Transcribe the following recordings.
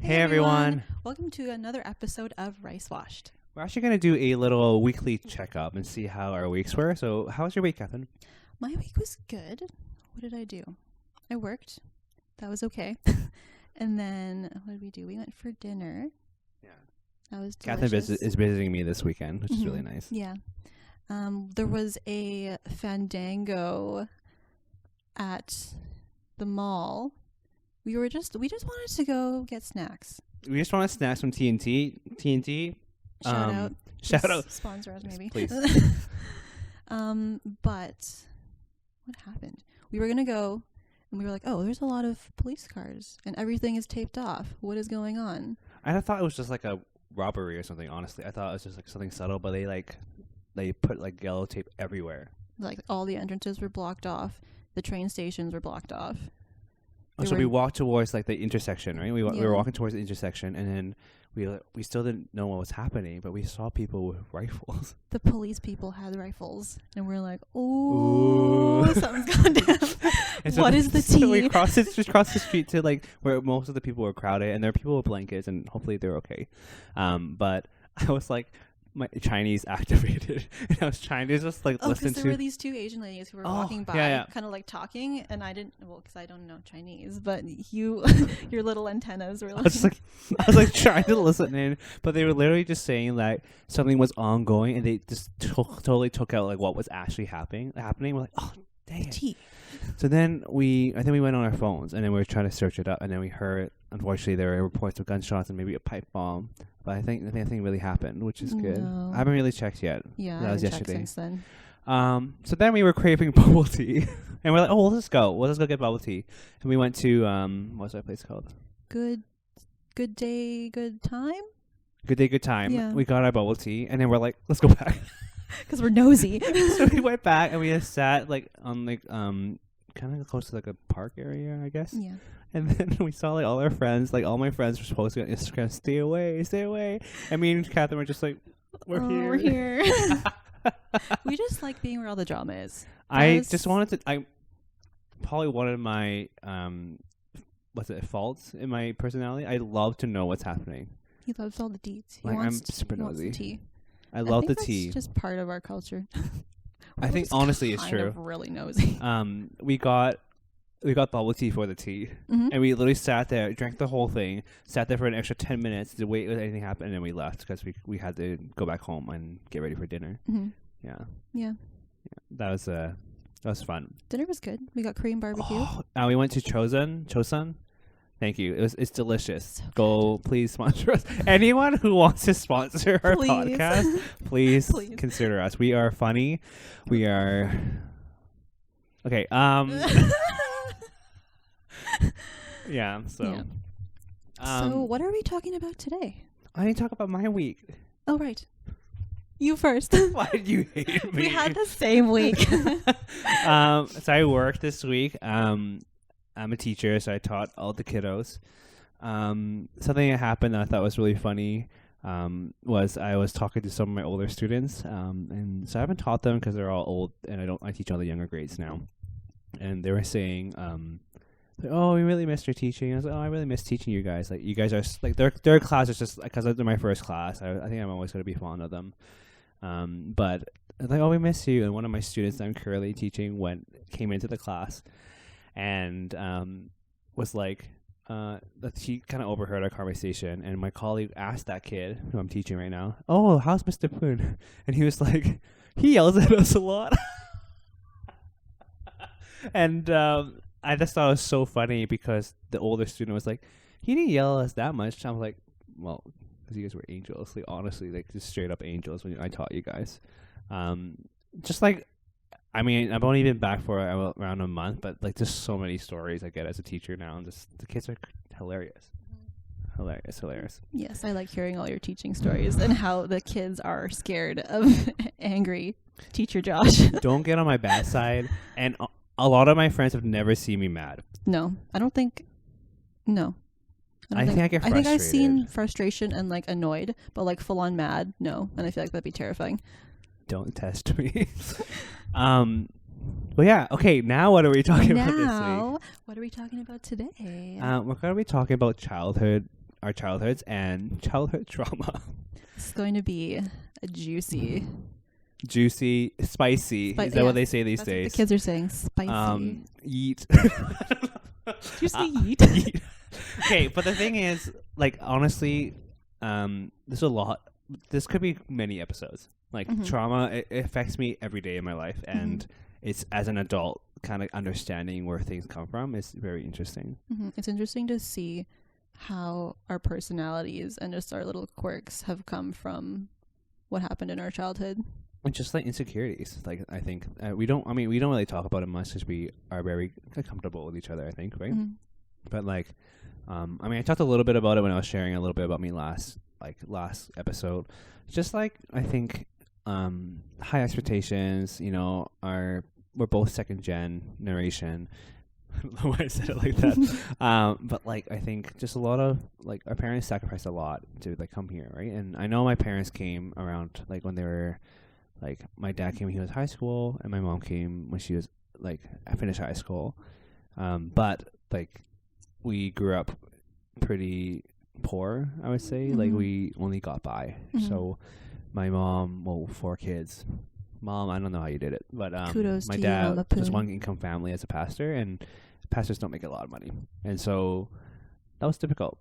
Hey everyone. Welcome to another episode of RiceWashed. We're actually going to do a little weekly checkup and see how our weeks were. So how was your week, Catherine? My week was good. What did I do? I worked. That was okay. And then what did we do? We went for dinner. Yeah. That was Catherine delicious. is visiting me this weekend, which is really nice. Yeah. There was a fandango at the mall. We just wanted to go get snacks. We just want to snack some TNT. Shout out. Sponsor us, maybe. Please. But what happened? We were going to go and we were like, oh, there's a lot of police cars and everything is taped off. What is going on? I thought it was just like a robbery or something, honestly. I thought it was just like something subtle, but they put like yellow tape everywhere. Like all the entrances were blocked off. The train stations were blocked off. So we walked towards like the intersection, right? We were walking towards the intersection, and then we still didn't know what was happening, but we saw people with rifles. The police people had rifles, and we're like, "Ooh, something's gone down." What is the tea? So we crossed the street to like where most of the people were crowded, and there are people with blankets, and hopefully they're okay. But I was like, my Chinese activated, and I was trying to just like listen to. There were these two Asian ladies who were walking by, kind of like talking, and I didn't, because I don't know Chinese, but your little antennas were like. I was like trying to listen in, but they were literally just saying that something was ongoing, and they just totally took out like what was actually happening. We're like, oh, dang it. So then we went on our phones, and then we were trying to search it up, and then we heard, unfortunately, there were reports of gunshots and maybe a pipe bomb. But I think nothing really happened, which is good. No. I haven't really checked yet. Yeah, that was yesterday. Since then. So then we were craving bubble tea, and we're like, oh, let's go get bubble tea. And we went to what's that place called? Good day, good time. Good day, good time. Yeah. We got our bubble tea, and then we're like, let's go back because we're nosy. So we went back, and we just sat like on like kind of close to like a park area, I guess. Yeah. And then we saw like all our friends, like all my friends were posting on Instagram, stay away. And me and Catherine were just like, we're here. We just like being where all the drama is. Probably one of my, faults in my personality. I love to know what's happening. He loves all the deets. I'm super nosy. Tea. I love the that's tea. Just part of our culture. I think honestly it's true. Really nosy. We got bubble tea for the tea, and we literally sat there, drank the whole thing, sat there for an extra 10 minutes to wait if anything happened, and then we left because we had to go back home and get ready for dinner. Mm-hmm. Yeah. That was fun. Dinner was good. We got Korean barbecue. We went to Chosun. Thank you. It's delicious. Go, please sponsor us. Anyone who wants to sponsor our podcast, please consider us. We are funny. We are okay. Yeah. So what are we talking about today? I need to talk about my week. Oh, right. You first. Why did you hate me? We had the same week. So I worked this week. I'm a teacher, so I taught all the kiddos. Something that happened that I thought was really funny was I was talking to some of my older students, and so I haven't taught them because they're all old, and I teach all the younger grades now. And they were saying, "Oh, we really missed your teaching." I was like, "Oh, I really miss teaching you guys. Like, you guys are like their class is just because they're my first class. I think I'm always going to be fond of them." But like, "Oh, we miss you." And one of my students that I'm currently teaching came into the class, and was like, he kind of overheard our conversation, and my colleague asked that kid who I'm teaching right now, "Oh, how's Mr. Poon?" And he was like, "He yells at us a lot." And I just thought it was so funny because the older student was like, "He didn't yell at us that much." I was like, "Well, because you guys were angels, like honestly, like just straight up angels when I taught you guys." Just like, I mean, I've only been back for around a month, but like just so many stories I get as a teacher now, and just the kids are hilarious. Hilarious. Yes, I like hearing all your teaching stories and how the kids are scared of angry teacher Josh. Don't get on my bad side. And a lot of my friends have never seen me mad. No, I don't think. No. I think I get frustrated. I think I've seen frustration and like annoyed, but like full on mad, no. And I feel like that'd be terrifying. Don't test me. Well, yeah. Okay. Now, what are we talking about this week? What are we talking about today? We're going to be talking about childhood our childhoods and childhood trauma. It's going to be a juicy. Juicy, spicy. Is that yeah, what they say these That's what days? the kids are saying. Spicy. Yeet. Did you say yeet? Yeet. Okay, but the thing is, like, honestly, there's a lot. This could be many episodes. Like, trauma, it affects me every day in my life, and it's, as an adult, kind of understanding where things come from is very interesting. It's interesting to see how our personalities and just our little quirks have come from what happened in our childhood. And just like insecurities, like I think we don't really talk about it much because we are very comfortable with each other, I think, right? But like, I talked a little bit about it when I was sharing a little bit about me last episode. Just like, I think, high expectations, we're both second generation. I don't know why I said it like that. But like, I think just a lot of, like, our parents sacrificed a lot to like come here, right? And I know my parents came around like when they were, like, my dad came when he was high school, and my mom came when she was like, I finished high school. But like, we grew up pretty poor, I would say. Like, we only got by. So my mom, 4 kids. Mom, I don't know how you did it, but kudos my to dad you, was one income family as a pastor, and pastors don't make a lot of money, and so that was difficult.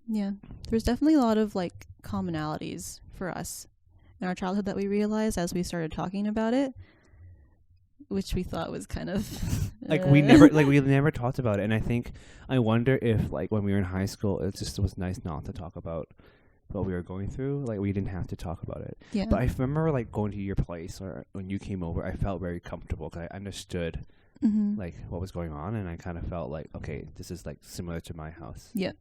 Yeah, there's definitely a lot of like commonalities for us in our childhood that we realized as we started talking about it, which we thought was kind of like we never talked about it. And I wonder if, like, when we were in high school, it just was nice not to talk about what we were going through. Like, we didn't have to talk about it. Yeah. But I remember, like, going to your place, or when you came over, I felt very comfortable because I understood like what was going on, and I kind of felt like, okay, this is like similar to my house. Yeah.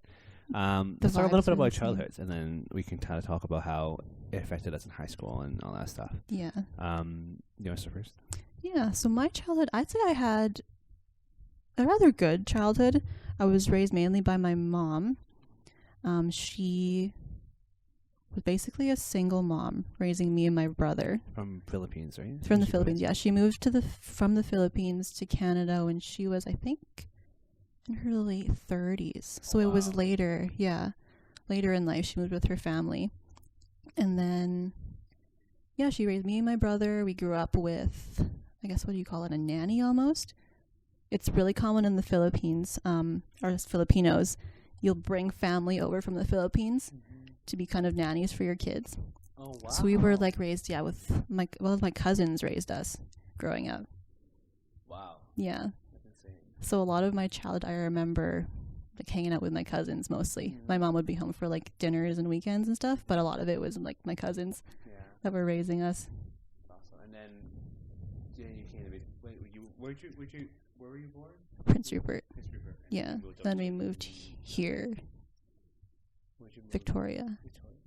Let's talk a little bit about childhoods, and then we can kind of talk about how it affected us in high school and all that stuff. Yeah. You want to start first? Yeah. So my childhood, I'd say I had a rather good childhood. I was raised mainly by my mom. She was basically a single mom raising me and my brother. From Philippines, right? From the Philippines, yeah. She moved from the Philippines to Canada when she was, I think, in her late 30s. So it was later in life. She moved with her family. And then, yeah, she raised me and my brother. We grew up with, I guess, what do you call it, a nanny almost? It's really common in the Philippines, or Filipinos. You'll bring family over from the Philippines to be kind of nannies for your kids. Oh, wow. So we were like raised, with my cousins raised us growing up. Wow. Yeah. That's insane. So a lot of my childhood, I remember like hanging out with my cousins mostly. My mom would be home for like dinners and weekends and stuff, but a lot of it was like my cousins that were raising us. Awesome. And then you came to where were you born? Prince Rupert. Prince Rupert. Yeah. Then we moved here. Where'd you move? Victoria.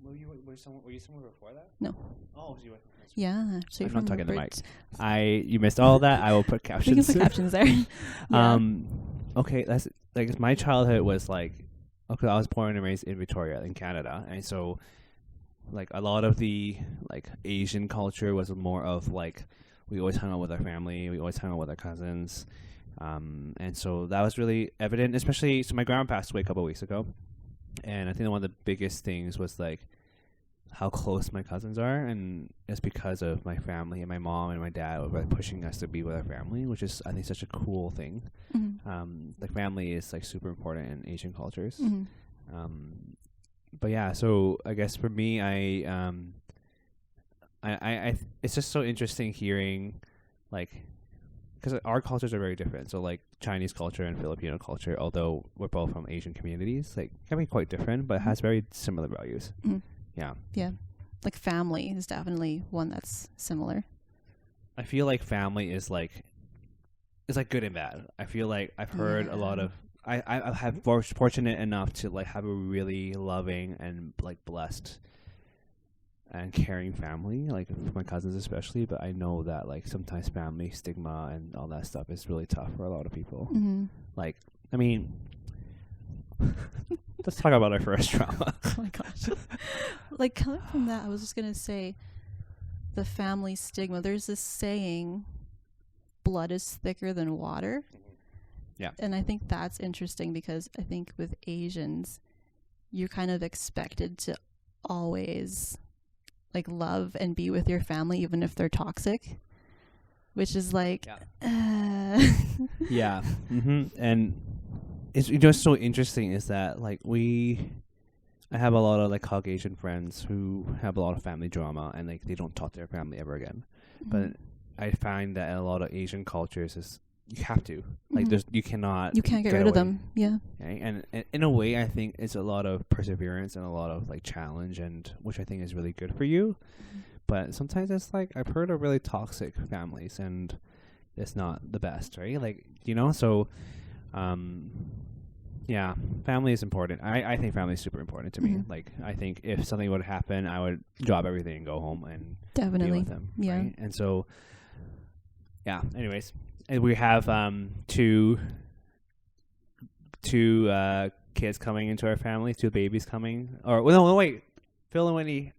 Were you somewhere before that? No. Oh, so you went from Prince Rupert. Yeah. So I'm not talking to Mike. You missed all that. I will put captions. We can put captions there. Yeah. Okay, that's like my childhood was like, okay, I was born and raised in Victoria in Canada, and so like a lot of the like Asian culture was more of like we always hung out with our family, we always hung out with our cousins, and so that was really evident. Especially, so my grandma passed away a couple of weeks ago, and I think one of the biggest things was like how close my cousins are, and it's because of my family and my mom and my dad were pushing us to be with our family, which is, I think, such a cool thing. Like, family is like super important in Asian cultures. But yeah, so I guess for me, I it's just so interesting hearing, like, because our cultures are very different. So like Chinese culture and Filipino culture, although we're both from Asian communities, like can be quite different, but it has very similar values. Yeah. Like family is definitely one that's similar. I feel like family is like, it's like good and bad. I feel like I've heard a lot of, I have fortunate enough to like have a really loving and like blessed and caring family, like for my cousins especially, but I know that like sometimes family stigma and all that stuff is really tough for a lot of people. Like, I mean, let's talk about our first trauma. Oh my gosh. Like, coming from that, I was just going to say the family stigma. There's this saying, blood is thicker than water. Yeah. And I think that's interesting because I think with Asians, you're kind of expected to always like love and be with your family even if they're toxic, which is like Yeah. And it's just so interesting is that like I have a lot of like Caucasian friends who have a lot of family drama and like they don't talk to their family ever again. But I find that in a lot of Asian cultures is you have to like you can't get rid of them. Yeah. Okay? And in a way, I think it's a lot of perseverance and a lot of like challenge, and which I think is really good for you. But sometimes it's like I've heard of really toxic families, and it's not the best, right? Like so. Yeah, family is important. I think family is super important to me. Like, I think if something would happen, I would drop everything and go home and definitely be with them. Yeah. Right? And so, yeah. Anyways, and we have two kids coming into our family, 2 babies coming. Or no, wait, Phil and Wendy.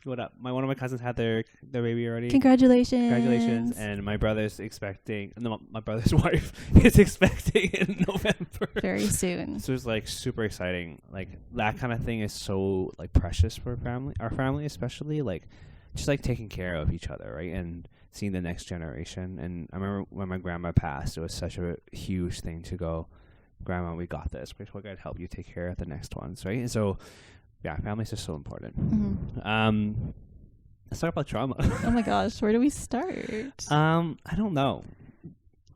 What up? One of my cousins had their baby already. Congratulations. And my brother's expecting. No, my brother's wife is expecting in November. Very soon. So it's like super exciting. Like that kind of thing is so like precious for our family especially. Like just like taking care of each other, right? And seeing the next generation. And I remember when my grandma passed, it was such a huge thing to go, Grandma, we got this. We're going to help you take care of the next ones, right? And so. Yeah, family's just so important. Let's talk about trauma. Oh my gosh, where do we start? I don't know.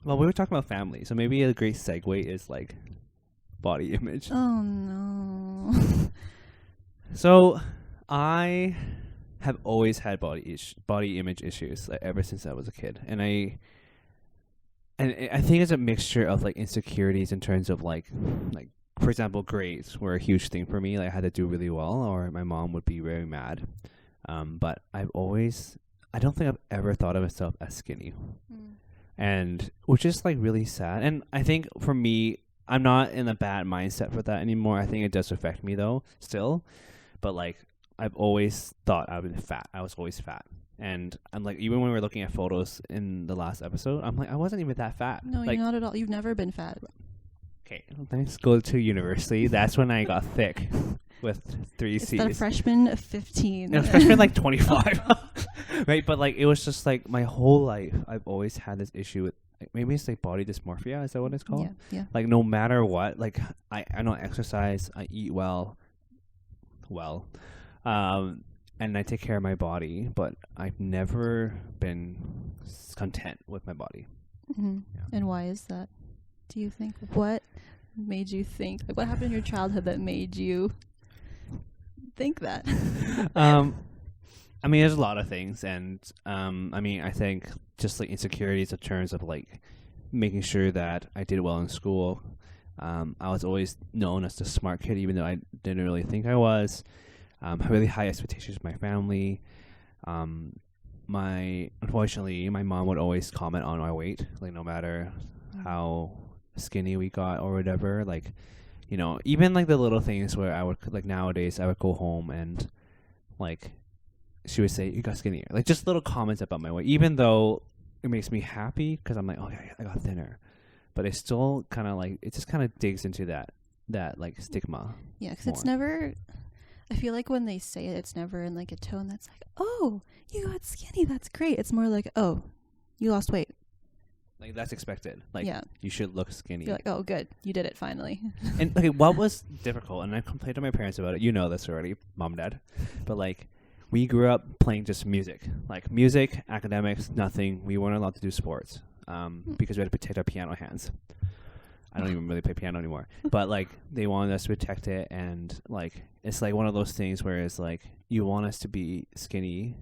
Well, we were talking about family, so maybe a great segue is like body image. Oh no. So I have always had body image issues like, ever since I was a kid, and I think it's a mixture of like insecurities in terms of like. For example, grades were a huge thing for me. Like I had to do really well, or my mom would be very mad. But I don't think I've ever thought of myself as skinny, and which is like really sad. And I think for me, I'm not in a bad mindset for that anymore. I think it does affect me though, still. But like I've always thought I was fat. I was always fat. And I'm like, even when we were looking at photos in the last episode, I'm like, I wasn't even that fat. No, like, you're not at all. You've never been fat. Okay, let's go to university. That's when I got thick with 3 C's. It's the freshman 15. No, freshman like 25. Right? But like it was just like my whole life I've always had this issue with like, maybe it's like body dysmorphia, is that what it's called? Yeah. Like no matter what, like I don't exercise, I eat well. And I take care of my body, but I've never been content with my body. Yeah. And why is that? Do you think what made you think like what happened in your childhood that made you think that? I mean there's a lot of things, and I mean I think just like insecurities in terms of like making sure that I did well in school. I was always known as the smart kid even though I didn't really think I was. Really high expectations of my family. Unfortunately my mom would always comment on my weight, like no matter how skinny we got or whatever, like even like the little things where I would like nowadays I would go home and like she would say you got skinnier, like just little comments about my weight, even though it makes me happy because I'm like okay I got thinner, but it still kind of like it just kind of digs into that like stigma. Yeah, because it's never, I feel like when they say it, it's never in like a tone that's like, oh, you got skinny, that's great. It's more like, oh, you lost weight. Like that's expected. Like you should look skinny. You're like, oh, good, you did it finally. And okay, what was difficult? And I complained to my parents about it. You know this already, mom, dad. But like, we grew up playing just music, like music, academics, nothing. We weren't allowed to do sports because we had to protect our piano hands. I don't even really play piano anymore. But like, they wanted us to protect it, and like, it's like one of those things where it's like you want us to be skinny,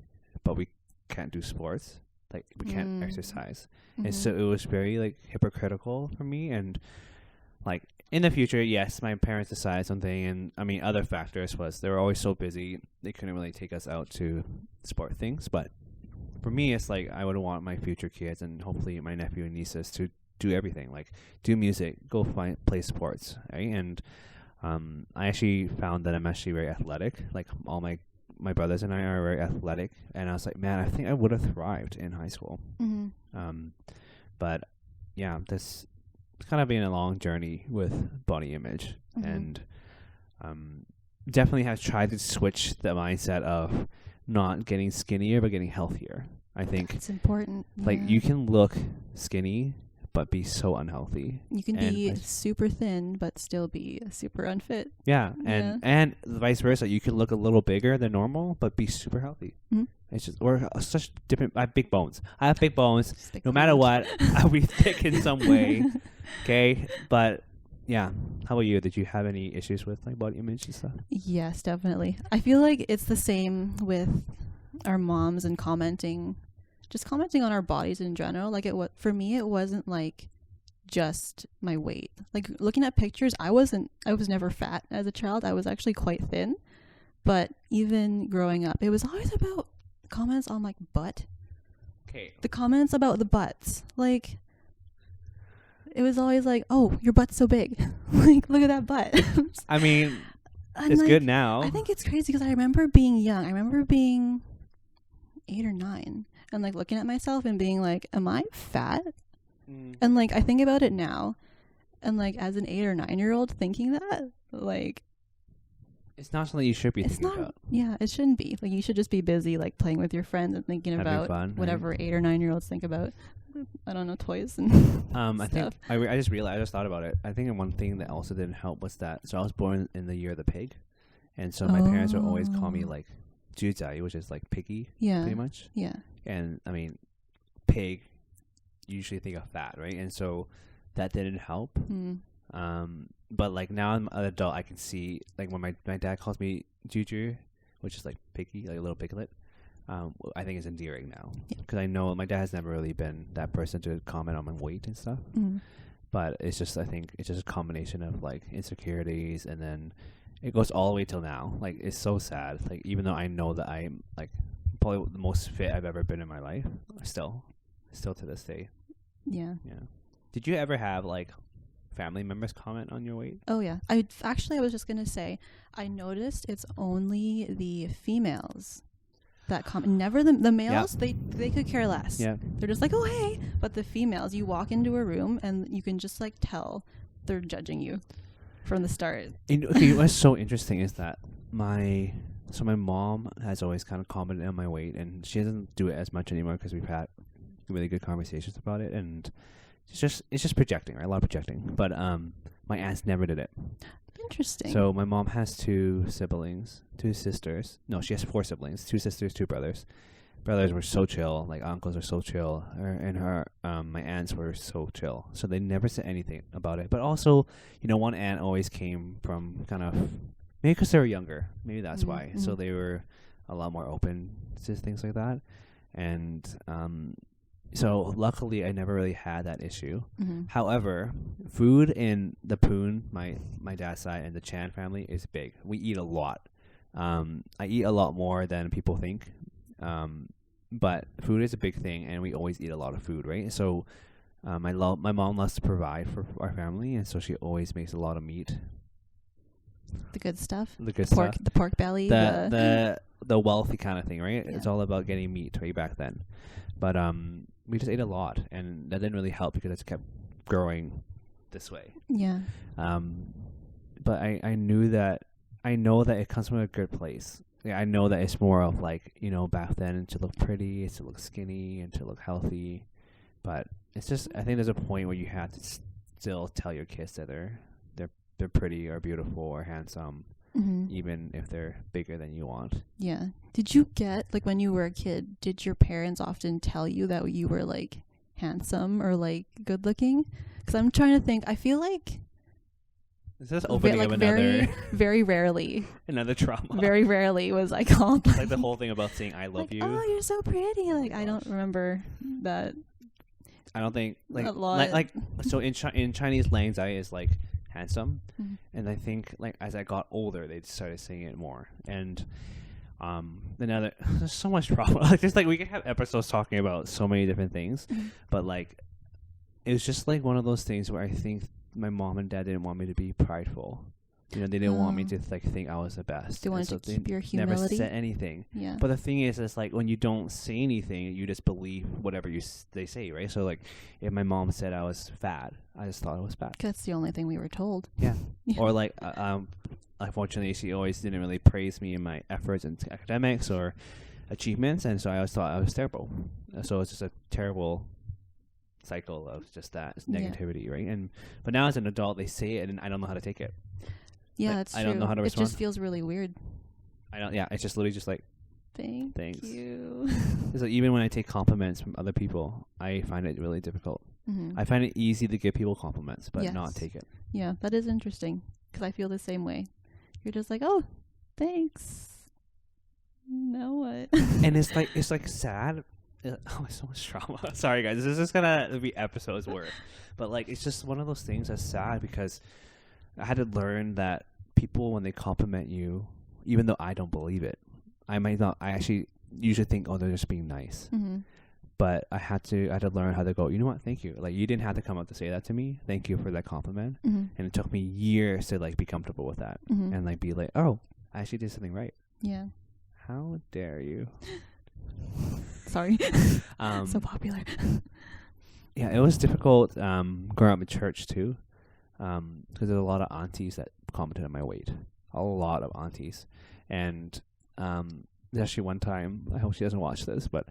but we can't do sports. Like we can't exercise. And so it was very like hypocritical for me. And like in the future, yes, my parents decided something, and I mean other factors was they were always so busy they couldn't really take us out to sport things. But for me, it's like I would want my future kids and hopefully my nephew and nieces to do everything, like do music, go play sports, right? And I actually found that I'm actually very athletic. Like all my brothers and I are very athletic, and I was like, man, I think I would have thrived in high school. But yeah, this it's kind of been a long journey with body image, and definitely have tried to switch the mindset of not getting skinnier but getting healthier. I think It's important. like yeah. you can look skinny but be so unhealthy. You can and be I- super thin but still be super unfit. Yeah, Yeah. and vice versa. You can look a little bigger than normal but be super healthy. Mhm. It's just we're such different. I have big bones. I have big bones. Stick No matter around. what, I'll be thick in some way. Okay, but yeah. How about you? Did you have any issues with like body image and stuff? Yes, definitely. I feel like it's the same with our moms and just commenting on our bodies in general. Like for me, it wasn't like just my weight. Like looking at pictures, I was never fat as a child. I was actually quite thin. But even growing up, it was always about comments on like butt. Okay. The comments about the butts. Like it was always like, "Oh, your butt's so big." Like, look at that butt. I mean, And, it's like, good now. I think it's crazy because I remember being young. I remember being 8 or 9 and like looking at myself and being like, am I fat? And like I think about it now and like as an 8 or 9-year-old thinking that, like It's not something you should be it's thinking not about. yeah, it shouldn't be. Like you should just be busy like playing with your friends and thinking Having about fun, right? whatever 8 or 9-year-olds think about. I don't know, toys and I think stuff. I just realized, I just thought about it. I think one thing that also didn't help was that, so I was born in the year of the pig. And so my parents would always call me Oh. like Juzai, which is like piggy, Yeah. pretty much. Yeah. And I mean, pig, you usually think of fat, right? And so that didn't help. Mm. But like now I'm an adult, I can see like when my dad calls me Juju, which is like piggy, like a little piglet. I think it's endearing now Yeah. because I know my dad has never really been that person to comment on my weight and stuff. Mm. But it's just, I think it's just a combination of like insecurities, and then it goes all the way till now. Like it's so sad. Like even though I know that I'm like probably the most fit I've ever been in my life, still to this day. Yeah. Yeah. Did you ever have like family members comment on your weight? Oh yeah. I was just gonna say, I noticed it's only the females that comment. Never the males. They could care less. Yeah. They're just like, oh hey. But the females, you walk into a room and you can just like tell they're judging you from the start. Okay, what's so interesting is that my mom has always kind of commented on my weight, and she doesn't do it as much anymore because we've had really good conversations about it, and it's just projecting, right? A lot of projecting. But my aunts never did it. Interesting. So my mom has 2 sisters. No, she has 4 siblings, 2 sisters, 2 brothers. Brothers were so chill, like uncles are so chill, and my aunts were so chill. So they never said anything about it. But also, one aunt always came from kind of, maybe because they were younger, maybe that's why. So Mhm. they were a lot more open to things like that. And so luckily I never really had that issue. Mhm. However, food in the Poon, my dad's side, and the Chan family is big. We eat a lot. I eat a lot more than people think. But food is a big thing, and we always eat a lot of food, right? So my mom loves to provide for our family, and so she always makes a lot of meat. The good stuff. The good Pork, stuff. the pork belly. The wealthy kind of thing, right? Yeah. It's all about getting meat way back then. But we just ate a lot, and that didn't really help because it kept growing this way. Yeah. But I know that it comes from a good place. Yeah, I know that it's more of like, back then to look pretty, to look skinny, and to look healthy. But it's just, I think there's a point where you have to still tell your kids that they're pretty or beautiful or handsome, Mhm. even if they're bigger than you want. Yeah. Did you get, like, when you were a kid, did your parents often tell you that you were, like, handsome or, like, good looking? Because I'm trying to think. I feel like Is this opening like up very, another very rarely, another trauma? very rarely was I called, Like the whole thing about saying I love like, you. oh, you're so pretty. Like, I don't Gosh. remember that. I don't think A lot. like so in Chinese Lang Zai is like handsome, Mhm. and I think like as I got older they started saying it more, and there's so much trauma. Like just like we could have episodes talking about so many different things, Mhm. but like it was just like one of those things where I think my mom and dad didn't want me to be prideful. They didn't want me Oh. to like think I was the best. They And wanted so to keep your never humility. said anything. Yeah. But the thing is, it's like when you don't say anything, you just believe whatever they say, right? So like, if my mom said I was fat, I just thought I was fat. That's the only thing we were told. Yeah. Yeah. Or like, unfortunately, she always didn't really praise me in my efforts in academics or achievements, and so I always thought I was terrible. So it's just a terrible cycle of just that negativity, right? But now as an adult, they say it, and I don't know how to take it. Yeah, like, that's true. I don't know how to respond. It just feels really weird. I don't. Yeah, it's just literally just like Thanks. You. So even when I take compliments from other people, I find it really difficult. Mm-hmm. I find it easy to give people compliments, but not take it. Yeah, that is interesting because I feel the same way. You're just like, oh, thanks. Now what? And it's like sad. Oh, it's so much trauma. Sorry, guys. This is just gonna be episodes worth. But like, it's just one of those things that's sad because I had to learn that people, when they compliment you, even though I don't believe it, I actually usually think, oh, they're just being nice. Mm-hmm. But I had to learn how to go, you know what? Thank you. Like, you didn't have to come up to say that to me. Thank you for that compliment. Mm-hmm. And it took me years to like be comfortable with that and like be like, oh, I actually did something right. Yeah. How dare you? Sorry. So popular. Yeah, it was difficult growing up in church too, because there's a lot of aunties that commented on my weight. A lot of aunties. And there's actually one time, I hope she doesn't watch this, but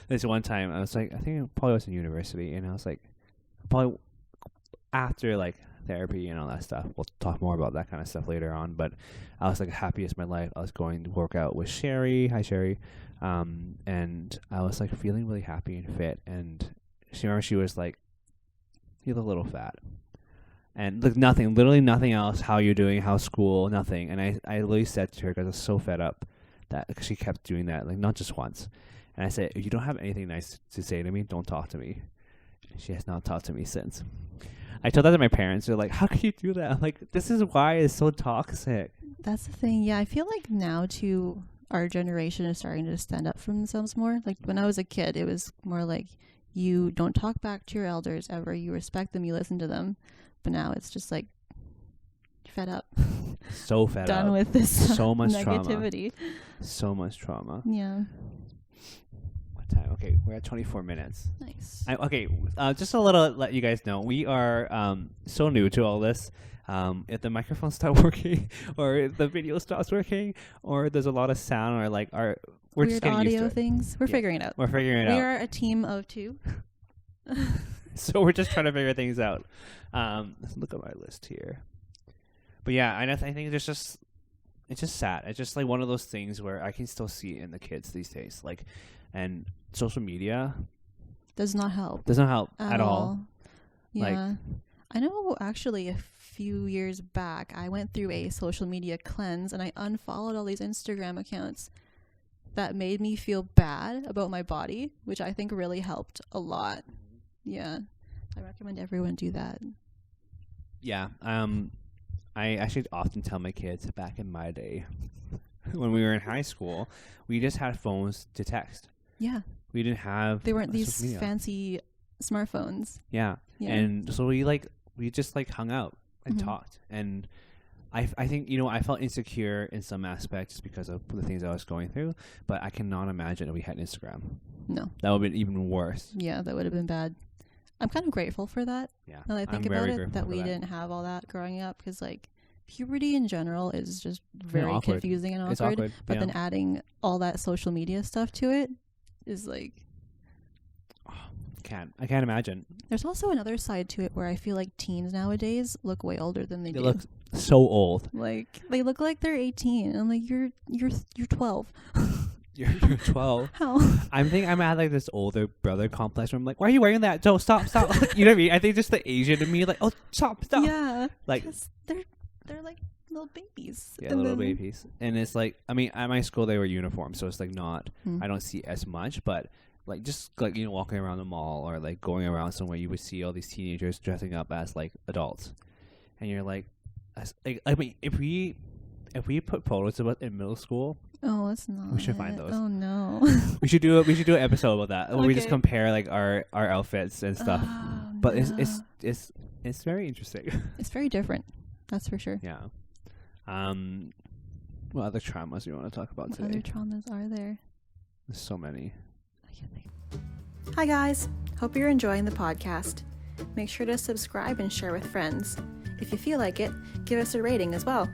there's one time I was like, I think I probably was in university, and I was like, probably after like therapy and all that stuff, we'll talk more about that kind of stuff later on, but I was like happiest of my life. I was going to work out with Sherry. Hi, Sherry. And I was like feeling really happy and fit, and she was like, you look a little fat. And look, literally nothing else. How you doing? How's school? Nothing. And I literally said to her, because I was so fed up that cause she kept doing that, like not just once. And I said, if you don't have anything nice to say to me, don't talk to me. She has not talked to me since. I told that to my parents. They're like, how can you do that? I'm like, this is why it's so toxic. That's the thing. Yeah, I feel like now too, our generation is starting to stand up for themselves more. Like when I was a kid, it was more like, you don't talk back to your elders ever. You respect them. You listen to them. But now it's just like, fed up. So fed up. Done with this so much negativity. Trauma. So much trauma. Yeah. What time? Okay, we're at 24 minutes. Nice. Just a little, let you guys know, we are so new to all this. If the microphones stop working, or if the video stops working, or there's a lot of sound, or like we're weird just getting audio used to it. things. We're figuring it out. We're figuring it out. We are a team of 2. So we're just trying to figure things out. Let's look at my list here. But yeah, I think it's just sad. It's just like one of those things where I can still see it in the kids these days. Like, and social media does not help. Does not help at all. Yeah. Like, I know actually a few years back, I went through a social media cleanse and I unfollowed all these Instagram accounts that made me feel bad about my body, which I think really helped a lot. Yeah. I recommend everyone do that. Yeah. I actually often tell my kids, back in my day, when we were in high school, we just had phones to text. Yeah. We didn't have... They weren't these fancy smartphones. Yeah. And so we just like hung out and talked. And I think, I felt insecure in some aspects because of the things I was going through, but I cannot imagine if we had Instagram. No. That would have been even worse. Yeah, that would have been bad. I'm kind of grateful for that. Yeah. Now that I think about it, that we didn't have all that growing up, because like puberty in general is just very confusing and awkward. It's awkward. But then adding all that social media stuff to it is like... I can't imagine. There's also another side to it where I feel like teens nowadays look way older than they do. They look so old. Like they look like they're 18. And I'm like, you're 12. You're 12. How? I'm at like this older brother complex where I'm like, why are you wearing that? Joe, stop. You know what I mean? I think just the Asian in me, like, oh, stop. Yeah. Like, they're like little babies. Yeah, little babies. And it's like, I mean, at my school they were uniform, so it's like not, I don't see as much, but like just like, walking around the mall or like going around somewhere, you would see all these teenagers dressing up as like adults. And you're like, I mean, if we put photos of it in middle school, oh, it's not. we should find those. Oh no. we should do an episode about that where we just compare like our outfits and stuff. But no. it's very interesting. It's very different. That's for sure. Yeah. What other traumas do you want to talk about today? What other traumas are there? There's so many. I can't think. Hi guys. Hope you're enjoying the podcast. Make sure to subscribe and share with friends. If you feel like it, give us a rating as well.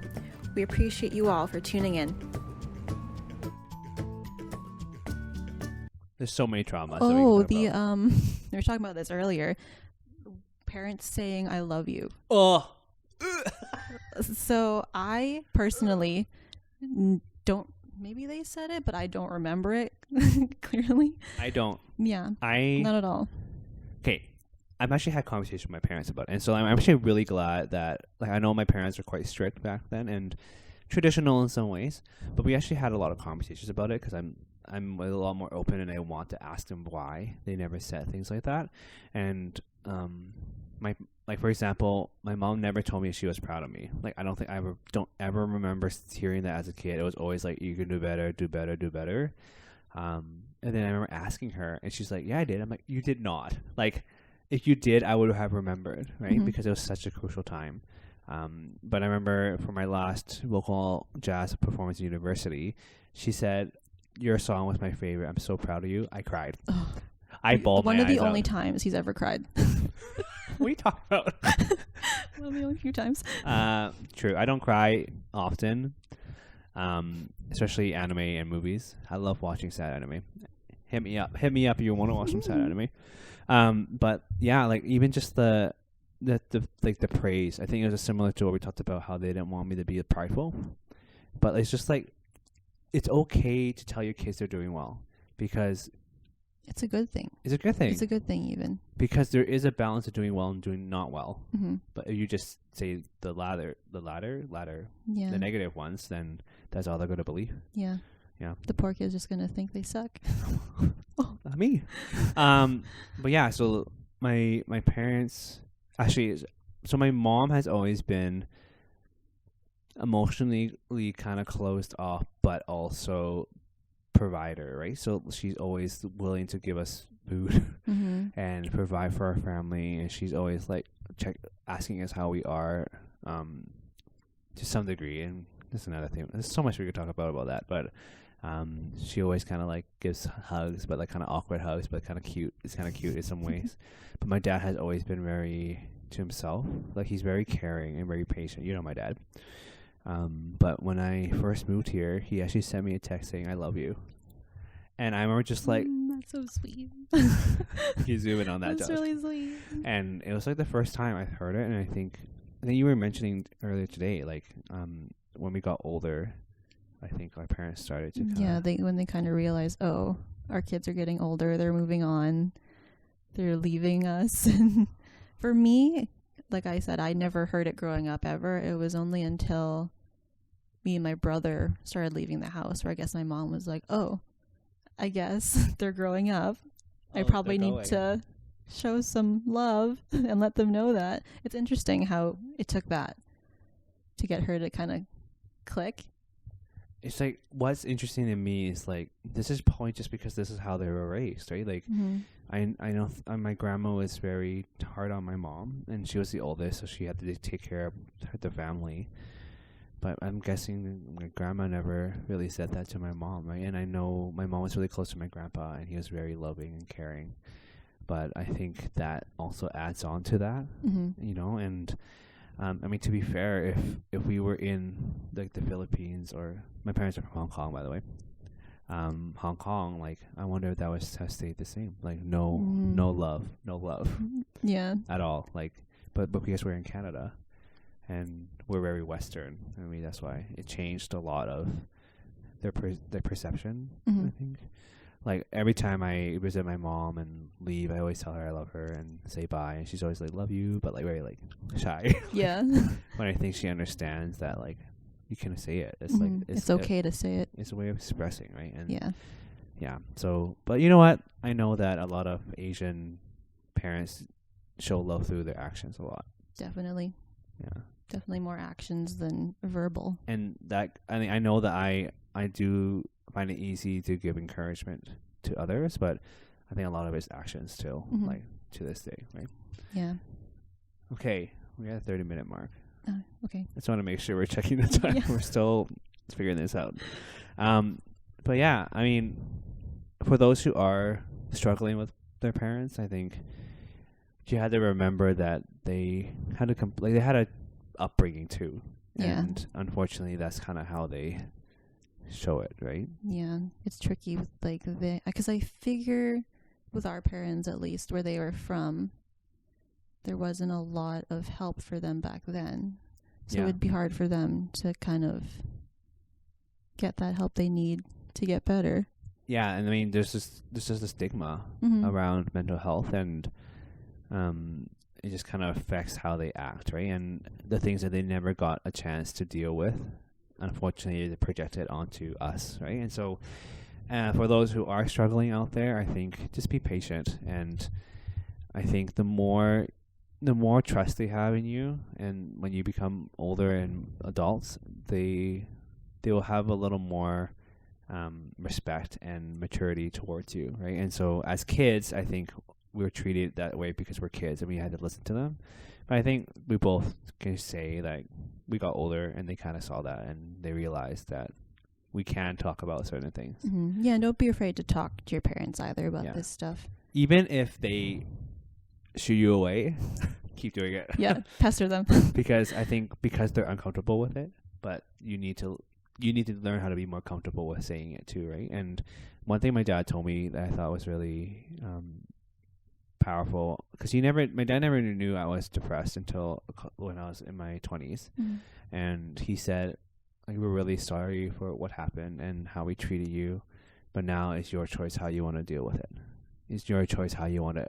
We appreciate you all for tuning in. There's so many traumas. Oh, that we can talk about. we were talking about this earlier. Parents saying "I love you." Oh. So I personally don't. Maybe they said it, but I don't remember it clearly. I don't. Yeah, not at all. Okay. I've actually had conversations with my parents about it, and so I'm actually really glad that, like, I know my parents were quite strict back then and traditional in some ways, but we actually had a lot of conversations about it because I'm a lot more open and I want to ask them why they never said things like that. And for example, my mom never told me she was proud of me. Like, I don't ever remember hearing that as a kid. It was always like, you can do better, do better, do better. And then I remember asking her, and she's like, yeah, I did. I'm like, you did not. Like, if you did, I would have remembered, right? Mm-hmm. Because it was such a crucial time. But I remember for my last vocal jazz performance at university, she said, your song was my favorite. I'm so proud of you. I cried. Oh. I bawled my eyes out. One of the only times he's ever cried. What are you talking about? One of the only few times. True. I don't cry often, especially anime and movies. I love watching sad anime. Hit me up if you want to watch some sad anime. But yeah, like, even just the praise. I think it was similar to what we talked about, how they didn't want me to be prideful. But it's just like, it's okay to tell your kids they're doing well, because it's a good thing. It's a good thing. It's a good thing, even. Because there is a balance of doing well and doing not well. Mm-hmm. But if you just say the negative ones, then that's all they're going to believe. Yeah. Yeah. The poor kid's just going to think they suck. Not me. But yeah, so my parents actually, so my mom has always been emotionally kind of closed off, but also provider, right? So she's always willing to give us food and provide for our family, and she's always like asking us how we are, to some degree. And that's another thing. There's so much we could talk about that, but she always kind of like gives hugs, but like kind of awkward hugs, but kind of cute. It's kind of cute in some ways. But my dad has always been very to himself. Like, he's very caring and very patient. You know my dad. But when I first moved here, he actually sent me a text saying, I love you. And I remember just like... that's so sweet. You zoom in on that, That's Josh. really sweet. And it was like the first time I heard it, and I think you were mentioning earlier today, like, when we got older, I think our parents started to when they kind of realize, oh, our kids are getting older, they're moving on, they're leaving us. And for me, like I said, I never heard it growing up ever. It was only until me and my brother started leaving the house where I guess my mom was like, oh, I guess they're growing up. I probably need to show some love and let them know that. It's interesting how it took that to get her to kind of click. It's like, what's interesting to me is like, this is probably just because this is how they were raised, right? Like, I know my grandma was very hard on my mom, and she was the oldest, so she had to take care of the family. But I'm guessing my grandma never really said that to my mom, right? And I know my mom was really close to my grandpa, and he was very loving and caring. But I think that also adds on to that, you know? And I mean, to be fair, if we were in like the Philippines, or my parents are from Hong Kong, by the way, Hong Kong, like, I wonder if that was have stayed the same, like no love yeah, at all, like, but because we're in Canada and we're very Western, I mean, that's why it changed a lot of their perception. I think, like, every time I visit my mom and leave, I always tell her I love her and say bye, and she's always like, love you, but like very like shy. Yeah. But I think she understands that, like, you can say it. It's like it's okay to say it. It's a way of expressing, right? And yeah. So, but you know what? I know that a lot of Asian parents show love through their actions a lot. Definitely. Yeah. Definitely more actions than verbal. And that, I mean, I know that I do find it easy to give encouragement to others, but I think a lot of it's actions too, like to this day, right? Yeah. Okay, we're at the 30-minute mark. Okay. I just want to make sure we're checking the time. Yeah. We're still figuring this out. But yeah, I mean, for those who are struggling with their parents, I think you had to remember that they had to they had to upbringing too. Yeah. And unfortunately, that's kind of how they show it, right? Yeah, it's tricky with like because I figure with our parents, at least where they were from, there wasn't a lot of help for them back then. So Yeah. it'd be hard for them to kind of get that help they need to get better. Yeah, and I mean, there's just a stigma Mm-hmm. around mental health, and it just kind of affects how they act, right? And the things that they never got a chance to deal with, unfortunately, they project it onto us, right? And so, for those who are struggling out there, I think just be patient, and I think the more trust they have in you, and when you become older and adults, they will have a little more respect and maturity towards you, right? And so as kids, I think we were treated that way because we're kids and we had to listen to them. But I think we both can say that we got older and they kind of saw that and they realized that we can talk about certain things. Mm-hmm. Yeah, and don't be afraid to talk to your parents either about this stuff. Even if they shoo you away, keep doing it. Yeah, pester them. Because I think because they're uncomfortable with it, but you need to learn how to be more comfortable with saying it too, right? And one thing my dad told me that I thought was really powerful, because my dad never knew I was depressed until when I was in my 20s. Mm-hmm. And he said, like, we're really sorry for what happened and how we treated you, but now it's your choice how you want to deal with it. It's your choice how you want to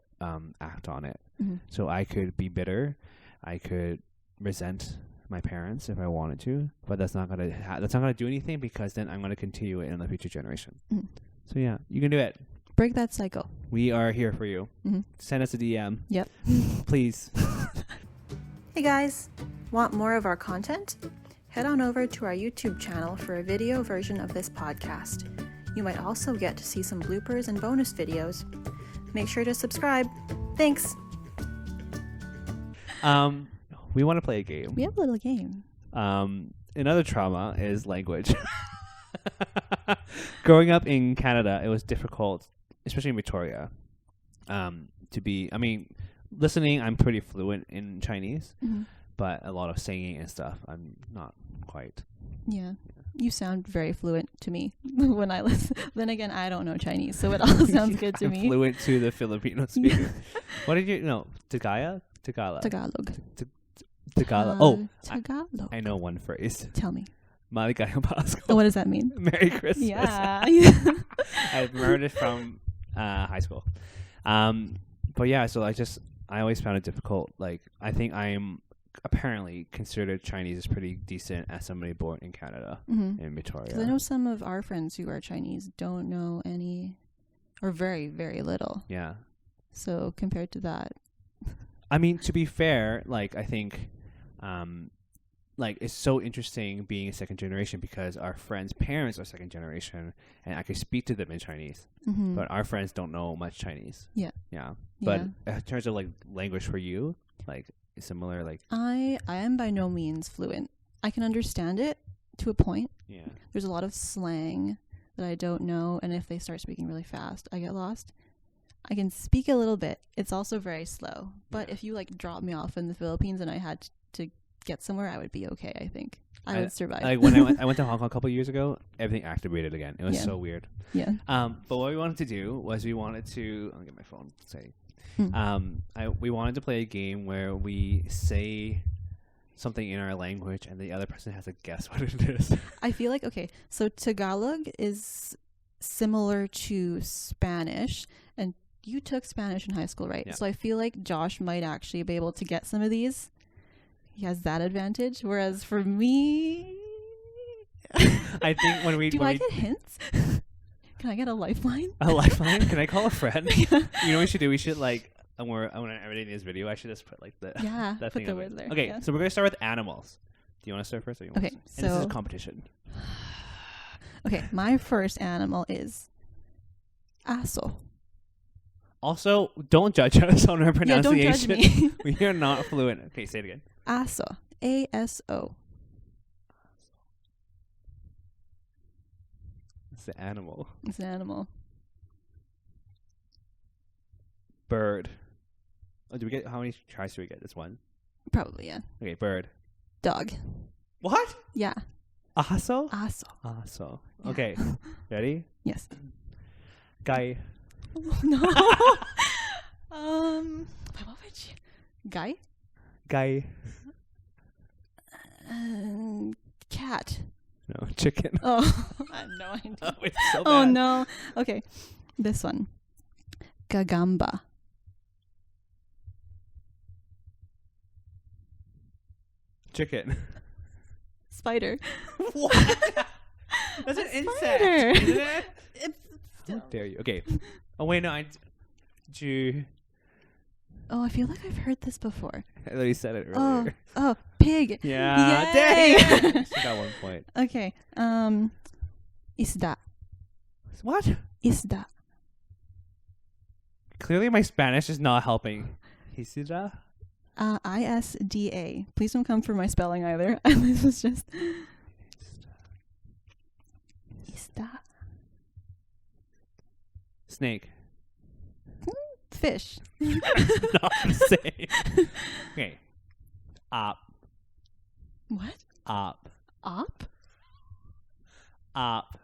act on it. Mm-hmm. So I could be bitter, I could resent my parents if I wanted to, but that's not gonna do anything, because then I'm gonna continue it in the future generation. Mm-hmm. So yeah, you can do it. Break that cycle. We are here for you. Mm-hmm. Send us a DM. Yep. Please. Hey guys, want more of our content? Head on over to our YouTube channel for a video version of this podcast. You might also get to see some bloopers and bonus videos. Make sure to subscribe. Thanks. We want to play a game. We have a little game. Another trauma is language. Growing up in Canada, it was difficult, especially in Victoria, listening, I'm pretty fluent in Chinese, Mm-hmm. but a lot of singing and stuff, I'm not quite. Yeah. You sound very fluent to me when I listen. Then again, I don't know Chinese, so it all sounds good to I'm me. fluent to the Filipino speaker. What did you know? Tagalog? Tagalog. Tagalog. Tagalog. I know one phrase. Tell me. Maligayang Pasko. Oh, what does that mean? Merry Christmas. Yeah. I learned it from high school. But yeah, so I always found it difficult. Like, I think I'm apparently considered Chinese is pretty decent as somebody born in Canada, Mm-hmm. in Victoria. Because I know some of our friends who are Chinese don't know any, or very, very little. Yeah. So compared to that. I mean, to be fair, like, I think, it's so interesting being a second generation, because our friends' parents are second generation, and I could speak to them in Chinese, Mm-hmm. but our friends don't know much Chinese. Yeah. Yeah. But in terms of like language for you, like similar, like I am by no means fluent. I can understand it to a point. yeah. There's a lot of slang that I don't know, and if they start speaking really fast, I get lost. I can speak a little bit. It's also very slow. But if you like drop me off in the Philippines and I had to get somewhere, I would be okay, I think. I would survive. Like when I went to Hong Kong a couple of years ago, everything activated again. It was so weird. Yeah. But what we wanted to do was I'll get my phone. Say, we wanted to play a game where we say something in our language and the other person has to guess what it is. I feel like, okay, so Tagalog is similar to Spanish, and you took Spanish in high school, right? Yeah. So I feel like Josh might actually be able to get some of these. He has that advantage, whereas for me, I think when we do I get hints? Can I get a lifeline? A lifeline? Can I call a friend? Yeah. You know what we should do? We should like when I'm editing this video, I should just put like the Yeah, that put thing the up word there. Okay, Yeah. so we're gonna start with animals. Do you want to start first? Or you want Okay, to start? And this is so- a competition. Okay, my first animal is aso. Also, don't judge us on our Yeah, pronunciation. don't judge me. We are not fluent. Okay, say it again. Aso. A-S-O. It's the animal. It's an animal. Bird. Oh, do we get how many tries do we get? This one. Probably, yeah. Okay, bird. Dog. What? Yeah. Aso? Aso. Aso. Yeah. Okay. Ready? Yes. Guy. No. What would you? Guy? Guy. Cat. No, chicken. Oh, I have no idea. Oh, it's so bad. Oh no. Okay. This one. Gagamba. Chicken. Spider. What? That's an Spider. insect, isn't it? It's How dare you? Okay. Oh wait, no. Oh, I feel like I've heard this before. I literally said it Oh, earlier. oh, pig. Yeah. Yay. Dang it. She got 1 point. Okay. Isda. What? Isda. Clearly, my Spanish is not helping. Isidra? ISDA. Please don't come for my spelling either. This was just Isda. Snake. Fish. Not the same. Okay. Op. What? Op. Op? Op.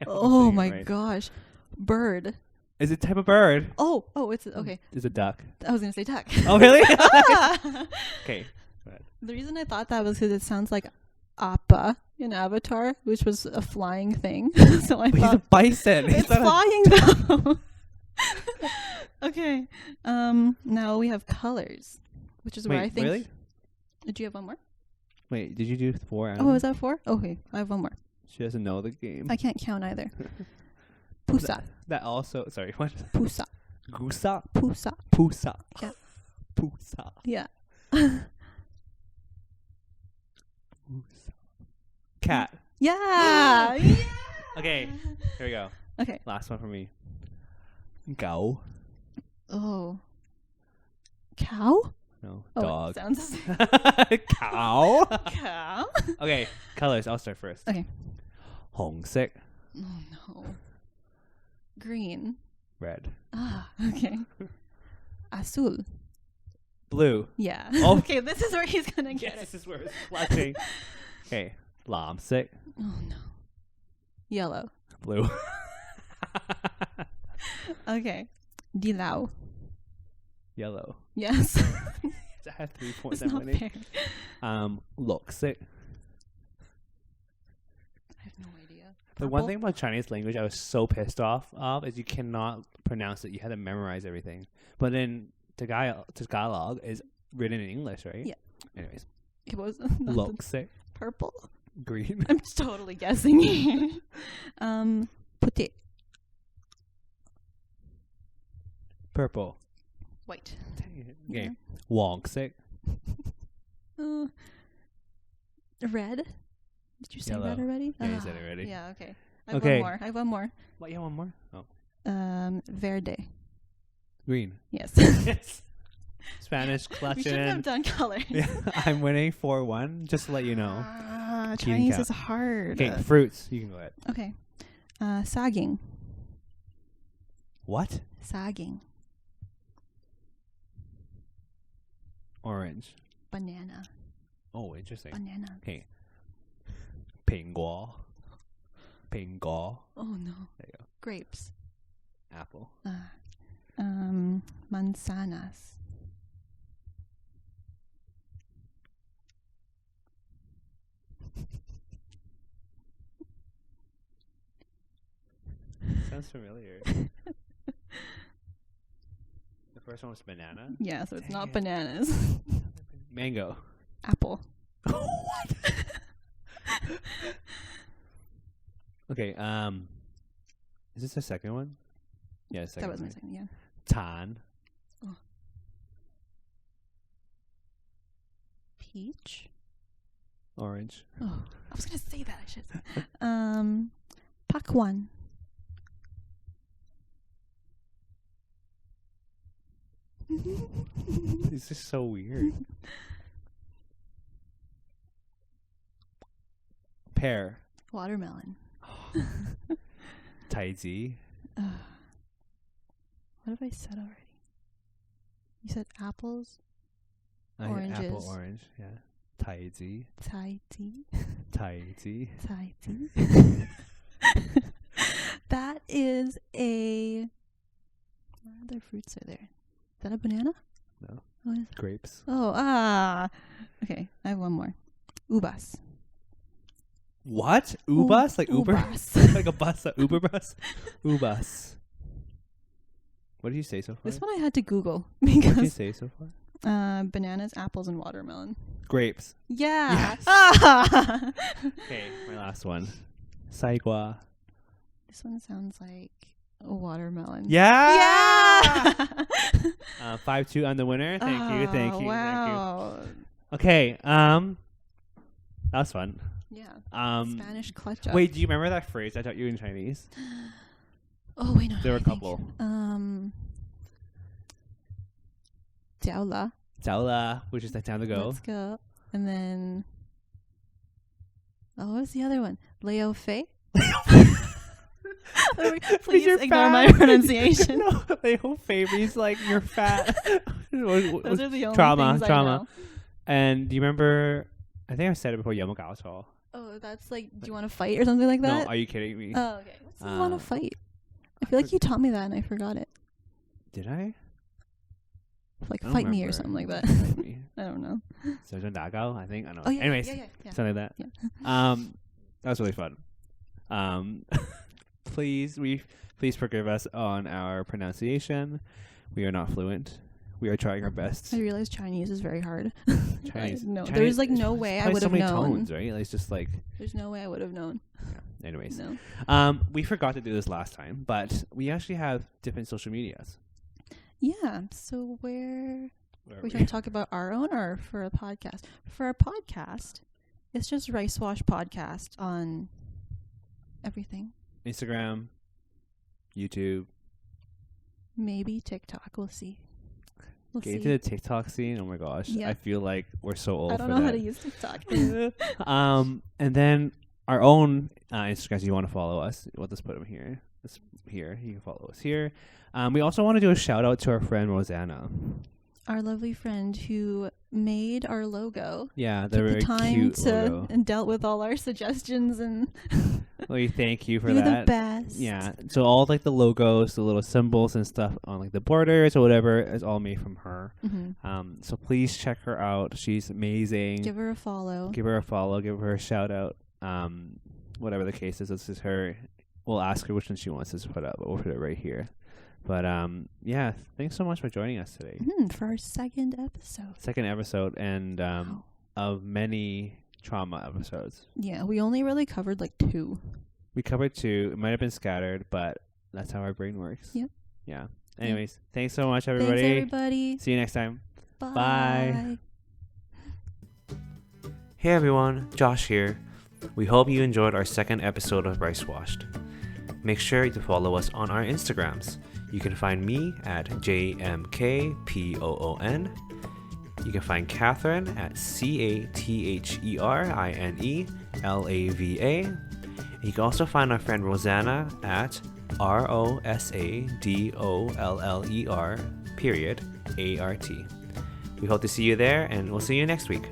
Oh my gosh. Bird. Is it type of bird? Oh, it's okay. Is it duck? I was gonna say duck. Oh, really? Ah! Okay. Go ahead. The reason I thought that was because it sounds like Appa in Avatar, which was a flying thing. So I But he's a thought bison. He's it's not a- flying though. Okay. Now we have colors, which is where I Wait, think. really? Did you have one more? Wait, did you do 4? Oh, is that 4? Okay, I have one more. She doesn't know the game. I can't count either. Pusa. That also. Sorry, what? Pusa. Gusa? Pusa. Pusa. Yeah. Pusa. Yeah. Pusa. Cat. Yeah. Yeah. Okay, here we go. Okay. Last one for me. Go. Oh. Cow? No, Oh, dog. sounds the same. Cow. Cow? Okay, colors. I'll start first. Okay. 紅色 Oh no. Green. red. Ah, okay. Azul. Blue. Yeah. Oh. Okay, this is where he's gonna get Yes, it. this is where it's flashing. Okay, 藍色 Oh no. Yellow. blue. Okay. Dilau. Yellow. Yes. I have 3 points. It's I'm not winning. fair. 綠色 I have no idea. The one Purple? thing about Chinese language I was so pissed off of is you cannot pronounce it. You had to memorize everything. But then Tagalog is written in English, right? Yeah. Anyways, It was Lokse, purple. green. I'm totally guessing here. Puti. Purple. White. Okay. Wongse, Uh, red. Did you say red Yellow. already? Yeah, you said it already. Yeah, okay. I have Okay. one more. I have one more. What? You have one more? Oh, Verde. green. Yes. Yes. Spanish We clutch shouldn't have in. done colors. Yeah, I'm winning 4-1. Just to let you know. Chinese count. is hard. Okay, fruits. You can go ahead. Okay. Saging. What? Saging. Orange. Banana. Oh, interesting. Banana. Okay. 苹果. 苹果. Oh no. There you go. Grapes. Apple. Manzanas. Sounds familiar. The first one was banana. Yeah, so it's Dang not it. bananas. Mango. Apple. What? Okay. Is this the second one? Yeah, the second That was one. my second, yeah. Tan. Peach. Orange. Oh, I was gonna say that. I should. Pakwan. This is so weird. Pear. Watermelon. Taizi. What have I said already? You said apples. Apple, Oranges. orange. Yeah. Taiji. Taiji. That is a... What other fruits are there? Is that a banana? No. What is it? Grapes. Oh, okay. I have one more. Ubas. What? Ubas? Like Uber? Ubas. Like a bus, a Uber bus? Ubas. What did you say so far? This one I had to Google What did you because say so far? bananas, apples, and watermelon. Grapes. Yeah. Yes. Ah! Okay, my last one. Saigua. This one sounds like a watermelon. Yeah! Yeah. 5-2 on the winner. Thank you. Wow. Okay, that was fun. Yeah. Um, Spanish clutch up. wait, do you remember that phrase I taught you in Chinese? Oh, wait, no. There were a I think. couple. 交了. Zao la, which is like time to go. Let's go. And then, what was the other one? Leo Fei? Please You're ignore my fat. pronunciation. No, Leo Fei means like you're fat. Those are the only trauma. things I know. And do you remember, I think I said it before, Yamagao. Oh, that's like, do you want to fight or something like that? No, are you kidding me? Oh, okay. What's do you want to fight? I feel like you taught me that and I forgot it. Did I? Like, I don't fight me or remember. something like that. Fight me. I don't know. Sojon Dagao, I think. I don't know. Oh, yeah. Anyways, Yeah. something like that. Yeah. That was really fun. Please forgive us on our pronunciation. We are not fluent. We are trying our best. I realized Chinese is very hard. Chinese. There's like no way I would so have many known. tones, right? Like, it's just like. There's no way I would have known. Yeah. Anyways, No. we forgot to do this last time, but we actually have different social medias. Yeah. So where Where are we trying to talk about our own or for a podcast? For our podcast, it's just RiceWashed Podcast on everything. Instagram, YouTube. Maybe TikTok. We'll see. We'll Get see. into the TikTok scene. Oh my gosh, Yeah. I feel like we're so old. I don't for know how that. to use TikTok. And then our own Instagrams. You want to follow us? We'll just put them here. This here. You can follow us here. We also want to do a shout out to our friend Rosanna. Our lovely friend who made our logo. Yeah, Took they're the very time cute to logo. and dealt with all our suggestions and We thank you for you're that. the best. Yeah. So all like the logos, the little symbols and stuff on like the borders or whatever is all made from her. Mm-hmm. So please check her out. She's amazing. Give her a follow. Give her a follow. Give her a shout out. Whatever the case is, this is her. We'll ask her which one she wants us to put up. We'll put it right here. But yeah, thanks so much for joining us today. For our second episode. Second episode and Wow. of many trauma episodes. Yeah, we only really covered like 2. We covered 2. It might have been scattered, but that's how our brain works. Yep. Yeah. Anyways, thanks so much, everybody. Thanks, everybody. See you next time. Bye. Bye. Hey everyone, Josh here. We hope you enjoyed our second episode of RiceWashed. Make sure to follow us on our Instagrams. You can find me at JMKPOON. You can find Catherine at CATHERINELAVA. You can also find our friend Rosanna at ROSADOLLER _ART. We hope to see you there, and we'll see you next week.